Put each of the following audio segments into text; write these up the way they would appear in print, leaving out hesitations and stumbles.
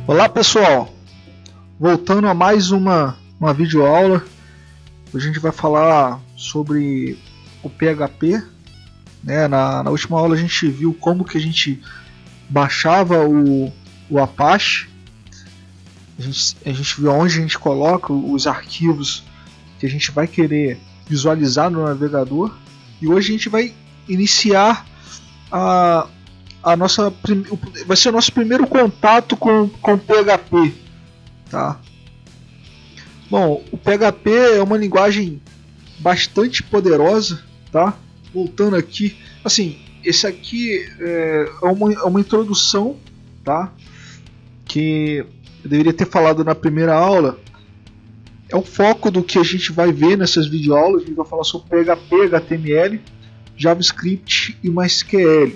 Olá pessoal, voltando a mais uma videoaula. Hoje a gente vai falar sobre o PHP, né? Na última aula a gente viu como que a gente baixava o Apache. A gente viu onde a gente coloca os arquivos que a gente vai querer visualizar no navegador. E hoje a gente vai iniciar vai ser o nosso primeiro contato com PHP, tá? Bom, o PHP é uma linguagem bastante poderosa, tá? Voltando aqui, assim, esse aqui é uma introdução, tá? Que eu deveria ter falado na primeira aula. É o foco do que a gente vai ver nessas videoaulas. A gente vai falar sobre PHP, HTML, JavaScript e MySQL,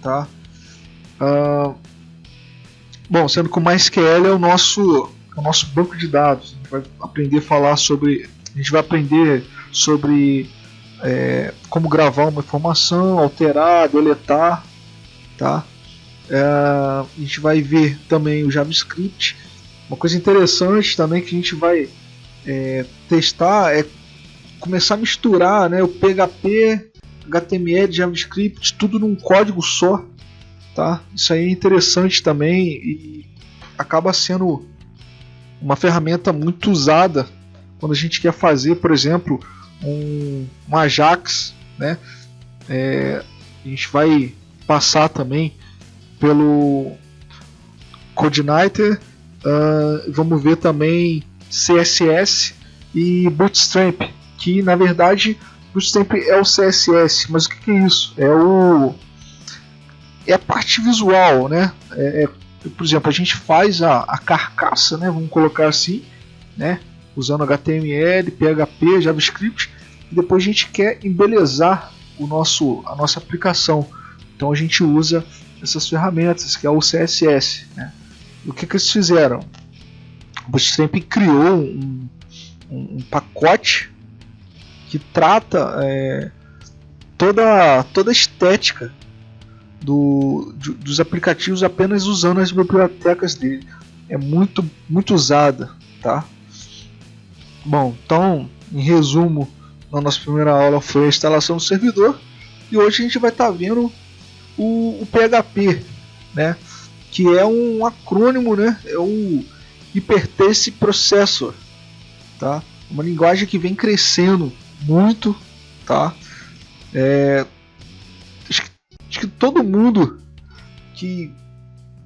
tá? Bom, sendo que o MySQL é o nosso banco de dados. A gente vai aprender sobre como gravar uma informação, alterar, deletar, tá? A gente vai ver também o JavaScript. Uma coisa interessante também que a gente vai testar é começar a misturar, né, o PHP, HTML, JavaScript, tudo num código só. Tá? Isso aí é interessante também e acaba sendo uma ferramenta muito usada quando a gente quer fazer, por exemplo, um Ajax, né? A gente vai passar também pelo CodeIgniter, vamos ver também CSS e Bootstrap, que na verdade Bootstrap é o CSS, mas o que é isso? É a parte visual, né? Por exemplo, a gente faz a carcaça, né? Vamos colocar assim, né? Usando HTML, PHP, JavaScript, e depois a gente quer embelezar a nossa aplicação. Então a gente usa essas ferramentas, que é o CSS, né? E o que eles fizeram? O Bootstrap criou um pacote que trata toda a estética dos aplicativos apenas usando as bibliotecas dele. É muito usada, tá? Bom, então, em resumo, na nossa primeira aula foi a instalação do servidor, e hoje a gente vai estar vendo o PHP, né? Que é um acrônimo, né? É o Hypertext Processor, tá? Uma linguagem que vem crescendo muito, tá? Acho que todo mundo que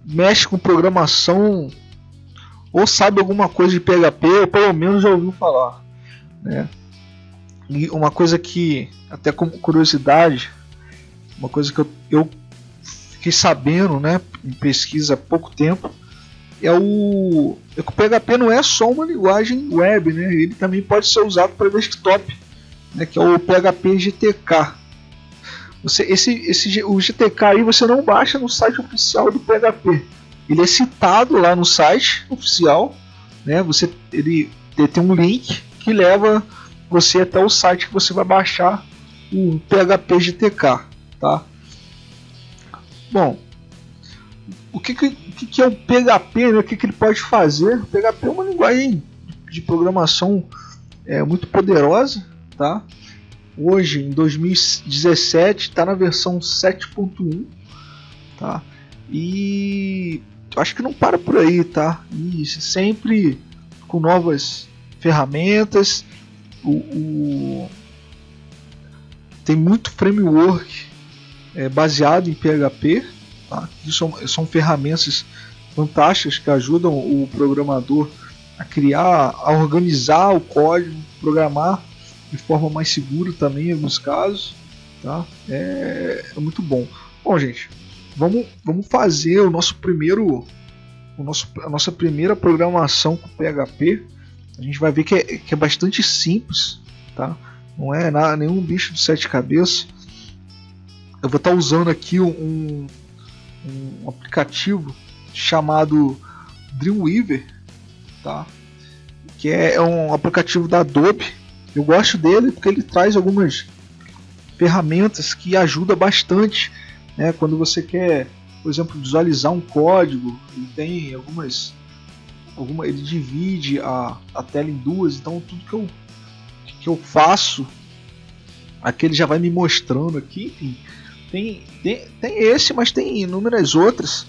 mexe com programação ou sabe alguma coisa de PHP, ou pelo menos já ouviu falar, né? E uma coisa que, até como curiosidade, uma coisa que eu fiquei sabendo, né, em pesquisa há pouco tempo, é que o PHP não é só uma linguagem web, né? Ele também pode ser usado para desktop, né, que é o PHP GTK. O GTK aí você não baixa no site oficial do PHP. Ele é citado lá no site oficial, né? Ele tem um link que leva você até o site que você vai baixar o PHP GTK, tá? Bom, o que é o PHP, né? O que ele pode fazer? O PHP é uma linguagem de programação muito poderosa, tá? Hoje, em 2017, está na versão 7.1, tá? E acho que não para por aí, tá? E sempre com novas ferramentas. Tem muito framework baseado em PHP, tá? São ferramentas fantásticas que ajudam o programador a criar, a organizar o código, programar de forma mais segura também em alguns casos, tá? É muito bom. Bom, gente, vamos fazer a nossa primeira programação com PHP. A gente vai ver que é bastante simples, tá? Não é nenhum bicho de sete cabeças. Eu vou estar usando aqui um aplicativo chamado Dreamweaver, tá? Que é um aplicativo da Adobe. Eu gosto dele porque ele traz algumas ferramentas que ajudam bastante, né? Quando você quer, por exemplo, visualizar um código, ele tem algumas ele divide a tela em duas, então tudo que eu faço aqui ele já vai me mostrando aqui. Enfim, tem esse, mas tem inúmeras outras,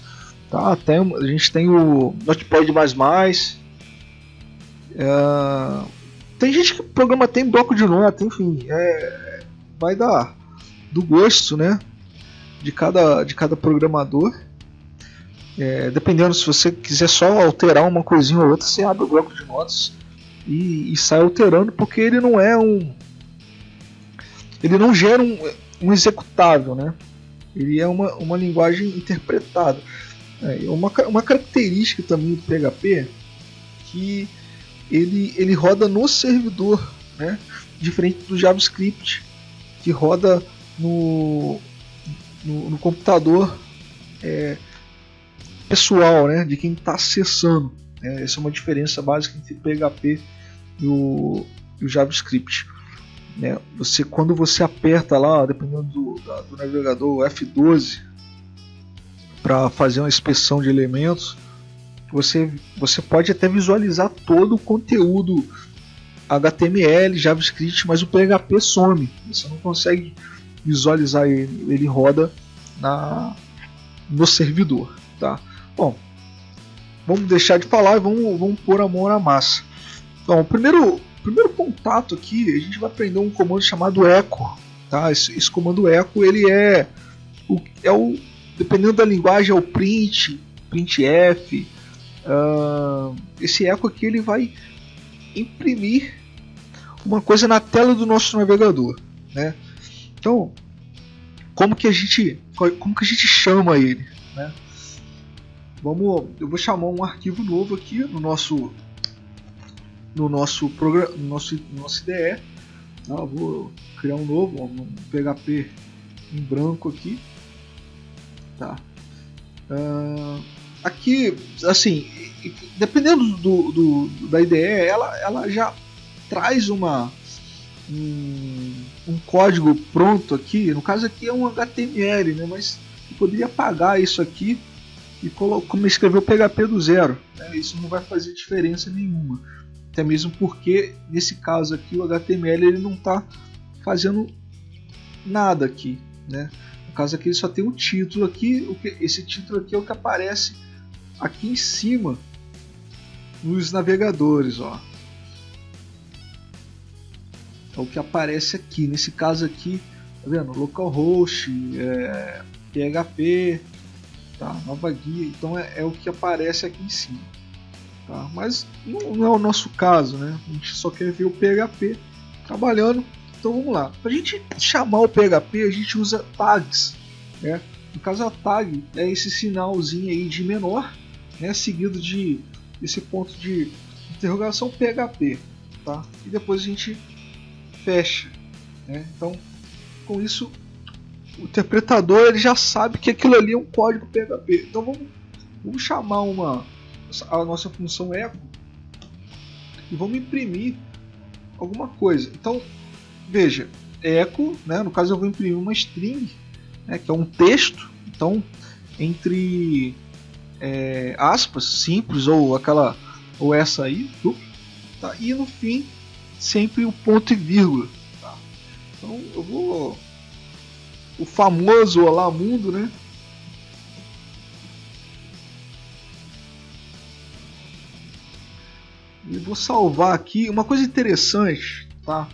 tá? A gente tem o Notepad++, tem gente que programa tem bloco de nota, enfim, vai dar do gosto, né, de cada programador. Dependendo, se você quiser só alterar uma coisinha ou outra, você abre o bloco de notas e sai alterando, porque ele não gera um executável, né? Ele é uma linguagem interpretada. Uma característica também do PHP que ele roda no servidor, né? Diferente do JavaScript, que roda no computador pessoal, né? De quem está acessando. Essa é uma diferença básica entre o PHP e o JavaScript. Quando você aperta lá, dependendo do navegador, o F12, para fazer uma inspeção de elementos, você pode até visualizar todo o conteúdo HTML, JavaScript, mas o PHP some. Você não consegue visualizar ele roda no servidor, tá? Bom, vamos deixar de falar e vamos pôr a mão na massa. Então, o primeiro contato aqui, a gente vai aprender um comando chamado echo, tá? Esse comando echo, ele dependendo da linguagem, é o printf. Esse echo aqui ele vai imprimir uma coisa na tela do nosso navegador, né? Então, como que a gente chama ele, né? Eu vou chamar um arquivo novo aqui no nosso programa, no nosso IDE. Eu vou criar um novo, um PHP em branco aqui, tá? Aqui, assim, dependendo da IDE, ela já traz um código pronto aqui. No caso aqui é um HTML, né? Mas eu poderia apagar isso aqui e escrever o PHP do zero, né? Isso não vai fazer diferença nenhuma, até mesmo porque nesse caso aqui o HTML ele não está fazendo nada aqui, né? No caso aqui ele só tem um título aqui. Esse título aqui é o que aparece aqui em cima nos navegadores, ó. É o que aparece aqui. Nesse caso aqui, tá vendo? Localhost, PHP, tá? Nova guia. Então é o que aparece aqui em cima, tá? Mas não é o nosso caso, né? A gente só quer ver o PHP trabalhando. Então vamos lá. Para a gente chamar o PHP, a gente usa tags, né? No caso, a tag é esse sinalzinho aí de menor, né? Seguido de esse ponto de interrogação PHP, tá? E depois a gente fecha, né? Então, com isso, o interpretador ele já sabe que aquilo ali é um código PHP. Então vamos chamar a nossa função echo e vamos imprimir alguma coisa. Então veja, echo, né? No caso eu vou imprimir uma string, né? Que é um texto. Então entre aspas simples ou essa aí, tá? E no fim sempre o ponto e vírgula, tá? Então eu vou o famoso olá mundo, né? E vou salvar aqui uma coisa interessante, tá?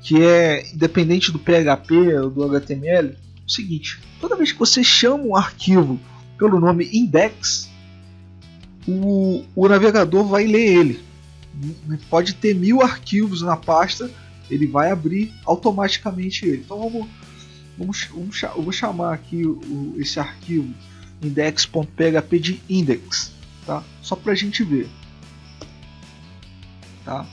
Que é independente do PHP ou do HTML. É o seguinte: toda vez que você chama um arquivo pelo nome index, o navegador vai ler ele. Pode ter 1000 arquivos na pasta, ele vai abrir automaticamente ele. Então eu vou chamar aqui esse arquivo index.php de index, tá? Só para a gente ver, tá?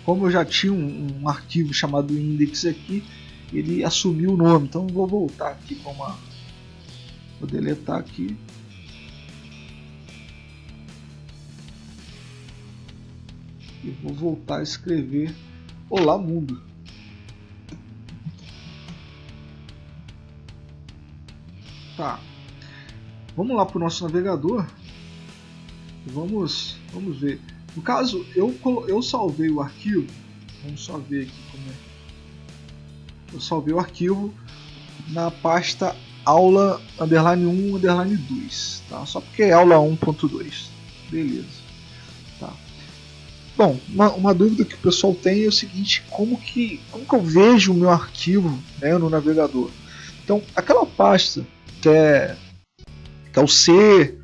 Como eu já tinha um arquivo chamado index aqui, ele assumiu o nome. Então eu vou voltar aqui vou deletar aqui. E vou voltar a escrever olá mundo. Tá. Vamos lá para o nosso navegador. Vamos ver. No caso, eu salvei o arquivo. Vamos só ver aqui como é. Eu salvei o arquivo na pasta aula _1 _2, tá? Só porque é aula 1.2. Beleza. Tá. Bom, uma dúvida que o pessoal tem é o seguinte: como que eu vejo o meu arquivo, né, no navegador? Então, aquela pasta que é o C,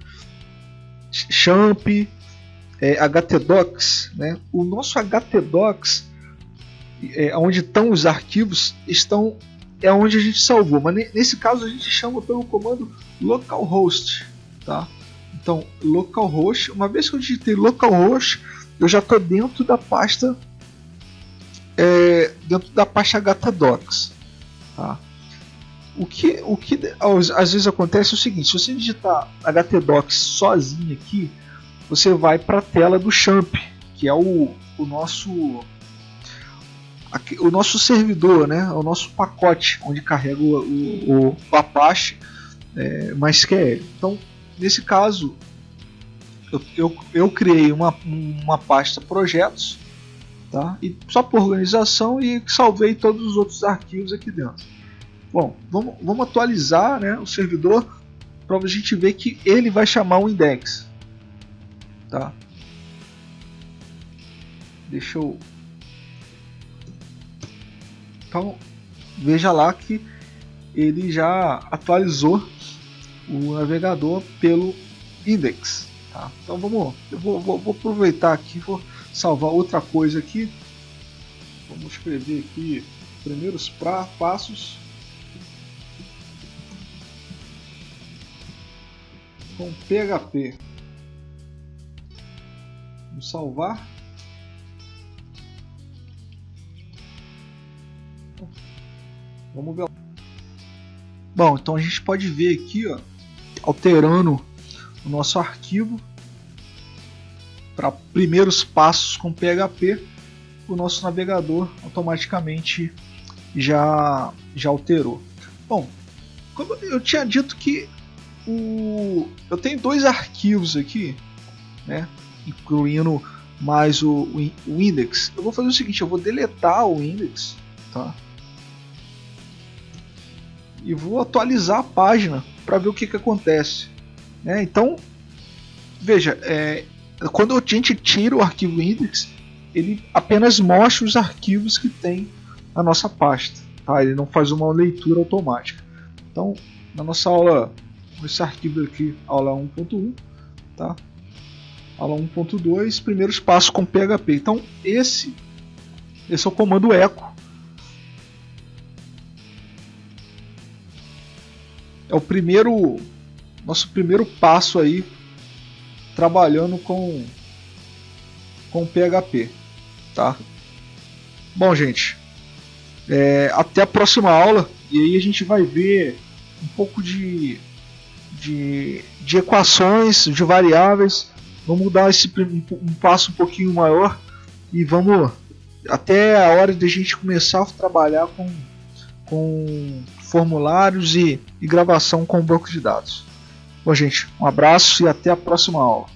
Champ, htdocs, né? O nosso htdocs, onde estão os arquivos, é onde a gente salvou, mas nesse caso a gente chama pelo comando localhost, tá? Então, localhost, uma vez que eu digitei localhost, eu já estou dentro da pasta htdocs, tá? O que às vezes acontece é o seguinte: se você digitar htdocs sozinho aqui, você vai para a tela do Champ, que é o nosso servidor, né? O nosso pacote onde carrega o Apache MySQL. Então, nesse caso, eu criei uma pasta projetos, tá? E só por organização, e salvei todos os outros arquivos aqui dentro. Bom, vamos atualizar, né, o servidor para a gente ver que ele vai chamar o index, tá? Deixa eu... Então, veja lá que ele já atualizou o navegador pelo index, tá? Então eu vou aproveitar aqui, vou salvar outra coisa aqui. Vamos escrever aqui primeiros passos com PHP. Vamos salvar. Vamos ver. Bom, então a gente pode ver aqui, ó, alterando o nosso arquivo para primeiros passos com PHP, o nosso navegador automaticamente já alterou. Bom, como eu tinha dito que eu tenho dois arquivos aqui, né, incluindo mais o index. Eu vou fazer o seguinte: eu vou deletar o index, tá? E vou atualizar a página para ver o que acontece, né? Então, veja, quando a gente tira o arquivo index, ele apenas mostra os arquivos que tem na nossa pasta, tá? Ele não faz uma leitura automática. Então, na nossa aula, esse arquivo aqui, aula 1.1, tá? Aula 1.2, primeiros passos com PHP. Então, esse é o comando echo. É o nosso primeiro passo aí, trabalhando com PHP, tá? Bom, gente, até a próxima aula, e aí a gente vai ver um pouco de equações, de variáveis. Vamos dar um passo um pouquinho maior e vamos até a hora de a gente começar a trabalhar com formulários e gravação com banco de dados. Bom, gente, um abraço e até a próxima aula.